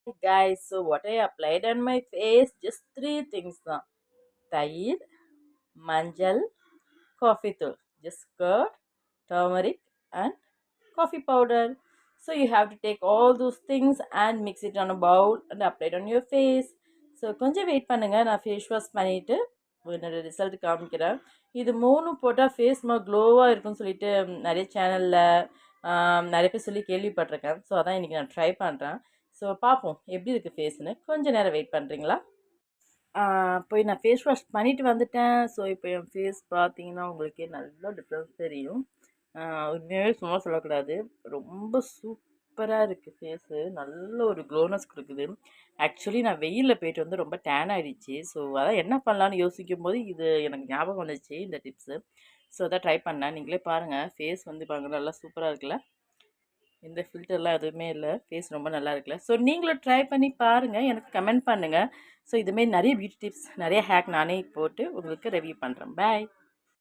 Hey guys, so what I applied on my face, just three things now. Tair, manjal, coffee tol. Just curd, turmeric and coffee powder. So you have to take all those things and mix it on a bowl and apply it on your face. So கொஞ்சம் wait பண்ணுங்க நான் face wash பண்ணிவிட்டு என்னோட result காமிக்கிறேன். இது மூணும் போட்டால் face க்ளோவாக இருக்குன்னு சொல்லிட்டு நிறைய சேனலில் நிறைய பேர் சொல்லி கேள்விப்பட்டிருக்கேன். ஸோ அதான் இன்றைக்கி நான் ட்ரை பண்ணுறேன். ஸோ பார்ப்போம் எப்படி இருக்குது ஃபேஸ்னு. கொஞ்சம் நேரம் வெயிட் பண்ணுறீங்களா? போய் நான் ஃபேஸ் வாஷ் பண்ணிவிட்டு வந்துட்டேன். ஸோ இப்போ என் ஃபேஸ் பார்த்தீங்கன்னா உங்களுக்கே நல்லா டிஃப்ரென்ஸ் தெரியும். உண்மையாகவே சும்மா சொல்லக்கூடாது, ரொம்ப சூப்பராக இருக்குது ஃபேஸு. நல்ல ஒரு க்ளோனஸ் கொடுக்குது. ஆக்சுவலி நான் வெயிலில் போயிட்டு வந்து ரொம்ப டேன் ஆகிடுச்சு. ஸோ அதான் என்ன பண்ணலான்னு யோசிக்கும் போது இது எனக்கு ஞாபகம் வந்துச்சு இந்த டிப்ஸு. ஸோ அதான் ட்ரை பண்ணேன். நீங்களே பாருங்கள், ஃபேஸ் வந்து பாருங்கள் நல்லா சூப்பராக இருக்குல்ல. எந்த ஃபில்டர்லாம் எதுவுமே இல்லை, ஃபேஸ் ரொம்ப நல்லா இருக்குல்ல. ஸோ நீங்களும் ட்ரை பண்ணி பாருங்கள், எனக்கு கமெண்ட் பண்ணுங்கள். ஸோ இதுமாரி நிறைய பியூட்டி டிப்ஸ், நிறைய ஹேக் நானே போட்டு உங்களுக்கு ரிவ்யூ பண்ணுறேன். பாய்.